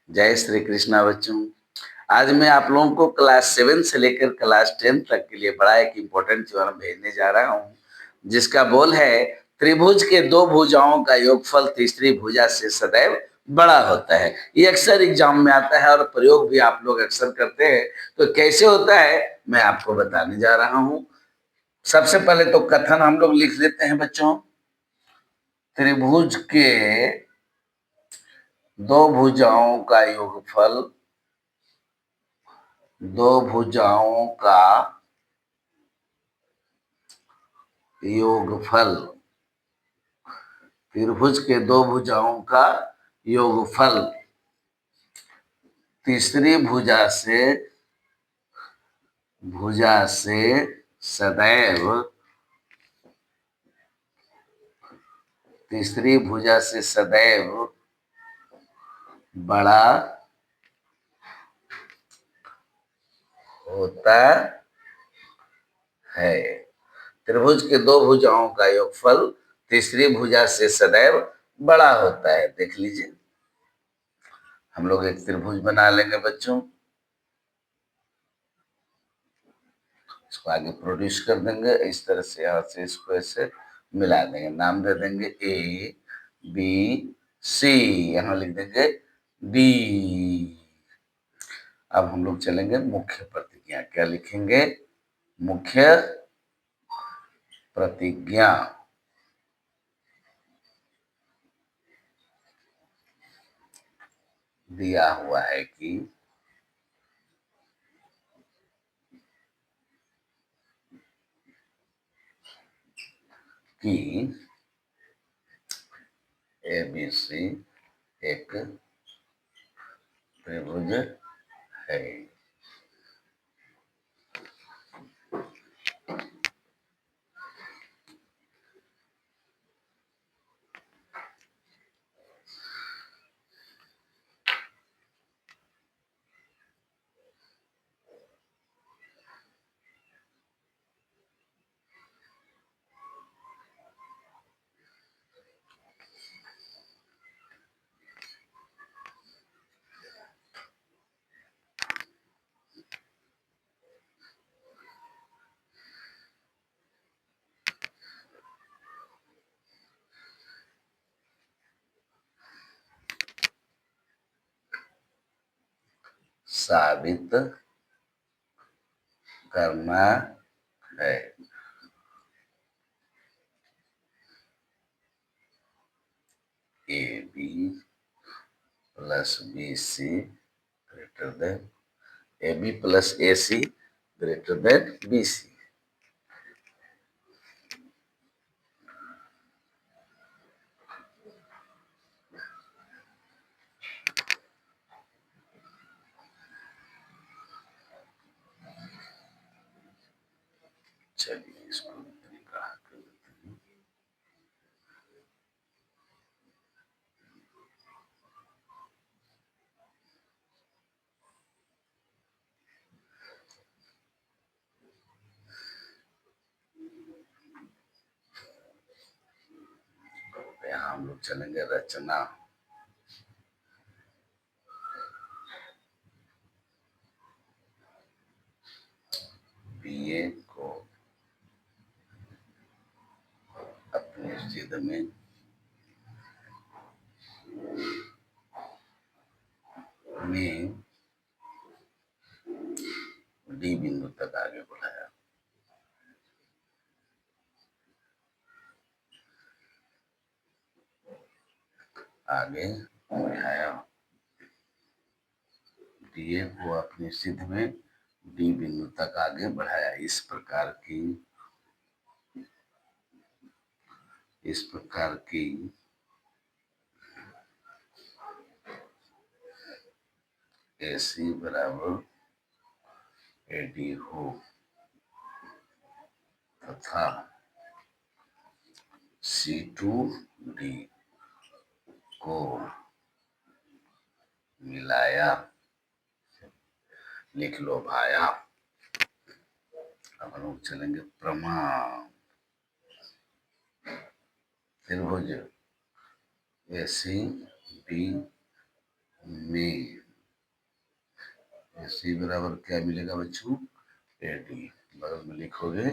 जय श्री कृष्णा बच्चों। आज मैं आप लोगों को क्लास 7 से लेकर क्लास 10 तक के लिए बड़ा एक इम्पोर्टेंट थ्योरम भेजने जा रहा हूँ, जिसका बोल है त्रिभुज के दो भुजाओं का योगफल तीसरी भुजा से सदैव बड़ा होता है। ये अक्सर एग्जाम में आता है और प्रयोग भी आप लोग अक्सर करते हैं। तो कैसे होता है मैं आपको बताने जा रहा हूँ। सबसे पहले तो कथन हम लोग लिख लेते हैं बच्चों। त्रिभुज के दो भुजाओं का योगफल, दो भुजाओं का योगफल, त्रिभुज के दो भुजाओं का योगफल तीसरी भुजा से सदैव, तीसरी भुजा से सदैव बड़ा होता है। त्रिभुज के दो भुजाओं का योगफल तीसरी भुजा से सदैव बड़ा होता है। देख लीजिए, हम लोग एक त्रिभुज बना लेंगे बच्चों, इसको आगे प्रोड्यूस कर देंगे। इस तरह से यहाँ से इसको ऐसे मिला देंगे, नाम दे देंगे ए बी सी, यहाँ लिख देंगे डी। अब हम लोग चलेंगे मुख्य प्रतिज्ञा। क्या लिखेंगे? मुख्य प्रतिज्ञा। दिया हुआ है कि ABC एक त्रिभुज है। साबित करना है। AB plus BC greater than AB plus AC greater than BC। चलिए इसको निकाह कर देते हैं। यहाँ हम लोग चलेंगे रचना। BA को अपने सिद्ध में D बिंदु तक आगे बढ़ाया। आगे बढ़ाया DA को अपनी सिद्ध में D बिंदु तक आगे बढ़ाया। इस प्रकार की AC बराबर AD हो तथा C2D को मिलाया। लिख लो भाया। अब हम लोग चलेंगे प्रमाण। त्रिभुज ACD में सी बराबर क्या मिलेगा बच्चों, AD। बगल में लिखोगे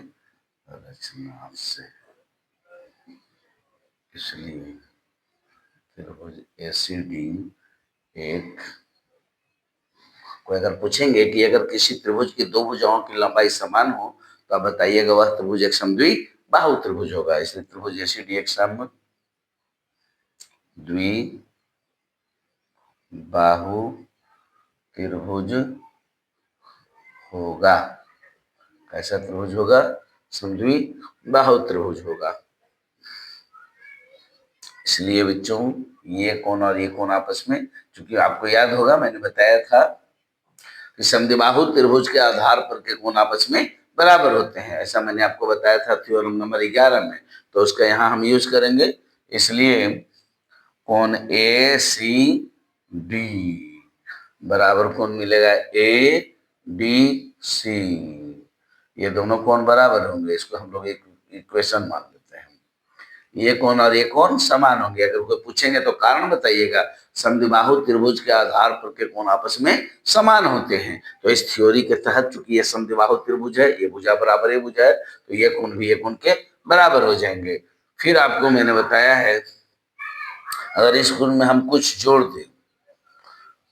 रचना से, इसलिए त्रिभुज ACD एक, कोई अगर पूछेंगे कि अगर किसी त्रिभुज की दो भुजाओं की लंबाई समान हो तो आप बताइएगा वह त्रिभुज एक समद्वि बाहु त्रिभुज होगा। इसलिए त्रिभुज ACD एक समद्वि बाहु त्रिभुज होगा। कैसा त्रिभुज होगा, समद्वि बाहु त्रिभुज होगा। इसलिए बच्चों ये कोण और ये कोण आपस में, चूंकि आपको याद होगा मैंने बताया था कि समद्विबाहु त्रिभुज के आधार पर के कोण आपस में बराबर होते हैं, ऐसा मैंने आपको बताया था थ्योरम नंबर 11 में। तो उसका यहाँ हम यूज करेंगे। इसलिए कोण ACD बराबर कोण मिलेगा ADC। ये दोनों कोण बराबर होंगे, इसको हम लोग एक इक्वेशन मान लेते हैं। ये कोण और ये कोण समान होंगे। अगर कोई पूछेंगे तो कारण बताइएगा, समद्विबाहु त्रिभुज के आधार पर के कोण आपस में समान होते हैं। तो इस थ्योरी के तहत चूंकि ये समद्विबाहु त्रिभुज है, ये भुजा बराबर ये भुजा है, तो ये कोण भी ये कोण के बराबर हो जाएंगे। फिर आपको मैंने बताया है अगर इस कोण में हम कुछ जोड़ दें,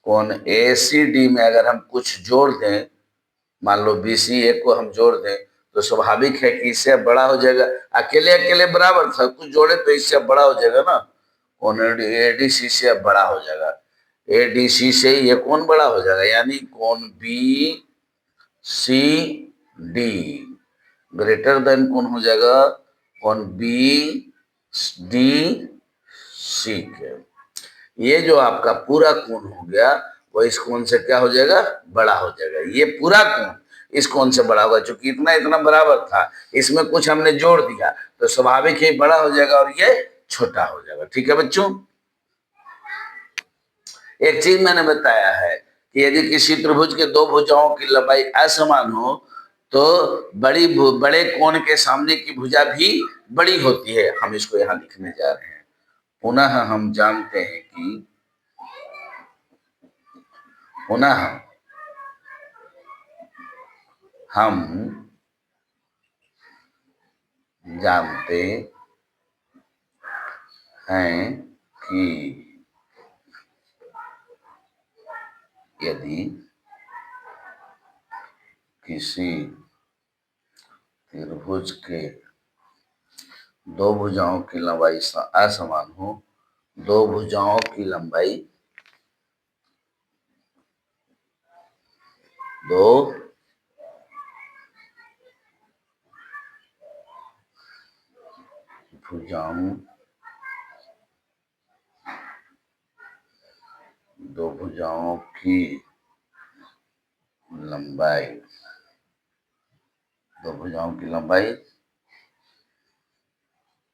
कोण ACD में अगर हम कुछ जोड़ दें, मान लो BCA को हम जोड़ दें, तो स्वाभाविक है कि इससे बड़ा हो जाएगा। अकेले अकेले बराबर था, कुछ जोड़े तो इससे बड़ा हो जाएगा ना, कोण ADC से अब बड़ा हो जाएगा। ADC से ये कोण बड़ा हो जाएगा, यानी कोण BCD ग्रेटर देन कोण हो जाएगा कोण BDC के। ये जो आपका पूरा कोण हो गया वो इस कोण से क्या हो जाएगा, बड़ा हो जाएगा। ये पूरा कोण इस कोण से बड़ा होगा, क्योंकि इतना इतना बराबर था, इसमें कुछ हमने जोड़ दिया तो स्वाभाविक ही बड़ा हो जाएगा और ये छोटा हो जाएगा। ठीक है बच्चों, एक चीज मैंने बताया है कि यदि किसी त्रिभुज के दो भुजाओं की लंबाई असमान हो तो बड़े कोण के सामने की भुजा भी बड़ी होती है। हम इसको यहाँ लिखने जा रहे हैं। पुनः हम जानते हैं कि यदि किसी त्रिभुज के दो भुजाओं की लंबाई असमान हो, दो भुजाओं की लंबाई दो भुजाओं की लंबाई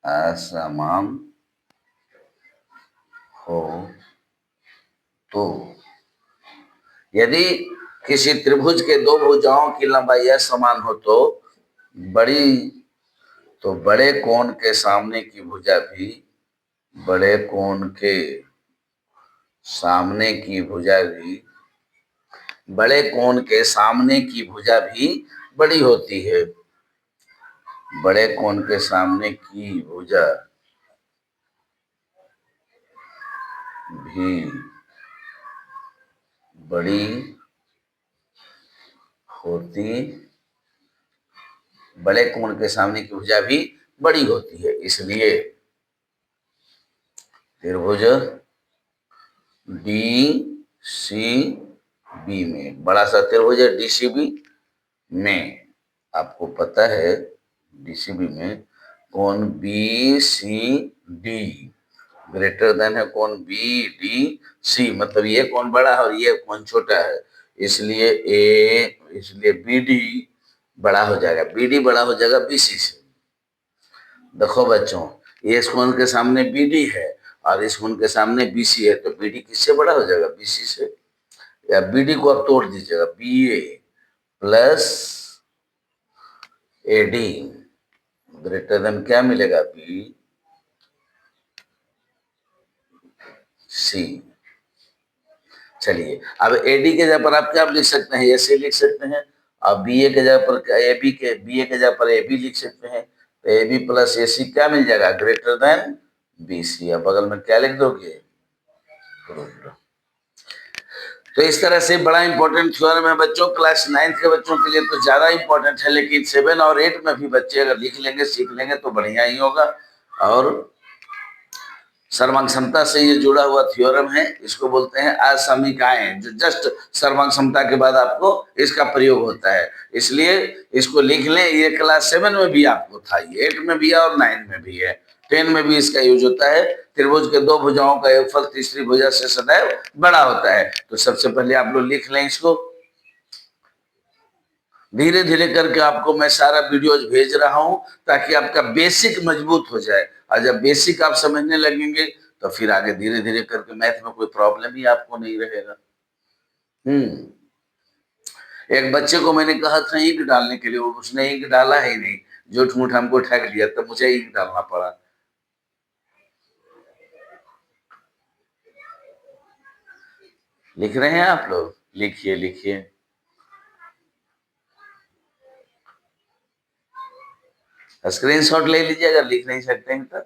असमान हो तो, यदि किसी त्रिभुज के दो भुजाओं की लंबाई असमान हो तो बड़े कोण के सामने की भुजा भी बड़े कोण के सामने की भुजा भी बड़ी होती है। बड़े कोण के सामने की भुजा भी बड़ी बड़े कोण के सामने की भुजा भी बड़ी होती है। इसलिए त्रिभुज DCB में, बड़ा सा त्रिभुज है DCB में, आपको पता है DCB में कोण BCD ग्रेटर देन है कोण BDC, मतलब ये कोण बड़ा है और ये कोण छोटा है, इसलिए BD बड़ा हो जाएगा। BD बड़ा हो जाएगा BC से। देखो बच्चों, ये इस कोण के सामने BD है और इस कोण के सामने BC है, तो BD किससे बड़ा हो जाएगा, BC से। या BD को आप तोड़ दीजिएगा, BA plus AD greater than क्या मिलेगा, BC। चलिए, अब एडी के जगह पर आप क्या लिख सकते हैं, एसी लिख सकते हैं। अब बीए के जगह पर बीए के जगह पर एबी लिख सकते हैं। तो एबी प्लस एसी क्या मिल जाएगा, ग्रेटर देन बीसी। अब बगल में क्या लिख दोगे, तो इस तरह से बड़ा इंपॉर्टेंट थ्योरम है बच्चों, क्लास 9th के बच्चों के लिए तो ज्यादा इंपॉर्टेंट है, लेकिन 7 और 8 में भी बच्चे अगर लिख लेंगे सीख लेंगे तो बढ़िया ही होगा। और सर्वांग क्षमता से ये जुड़ा हुआ थ्योरम है, इसको बोलते हैं असमीकाएं, जो जस्ट सर्वांग क्षमता के बाद आपको इसका प्रयोग होता है, इसलिए इसको लिख लें। ये क्लास 7 में भी आपको था, ये 8 में भी है और 9 में भी है, 10 में भी इसका यूज होता है। त्रिभुज के दो भुजाओं का योगफल तीसरी भुजा से सदैव बड़ा होता है। तो सबसे पहले आप लोग लिख लें इसको, धीरे धीरे करके आपको मैं सारा वीडियोज भेज रहा हूं ताकि आपका बेसिक मजबूत हो जाए, और जब बेसिक आप समझने लगेंगे तो फिर आगे धीरे धीरे करके मैथ में कोई प्रॉब्लम ही आपको नहीं रहेगा। एक बच्चे को मैंने कहा था ईंट डालने के लिए, उसने ईंट डाला ही नहीं, झूठ मूठ हमको ठग दिया, तब मुझे ईंट डालना पड़ा। लिख रहे हैं आप लोग, लिखिए लिखिए। स्क्रीनशॉट ले लीजिए, अगर लिख नहीं सकते हैं तो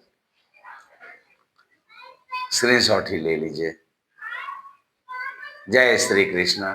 स्क्रीनशॉट ही ले लीजिए। जय श्री कृष्ण।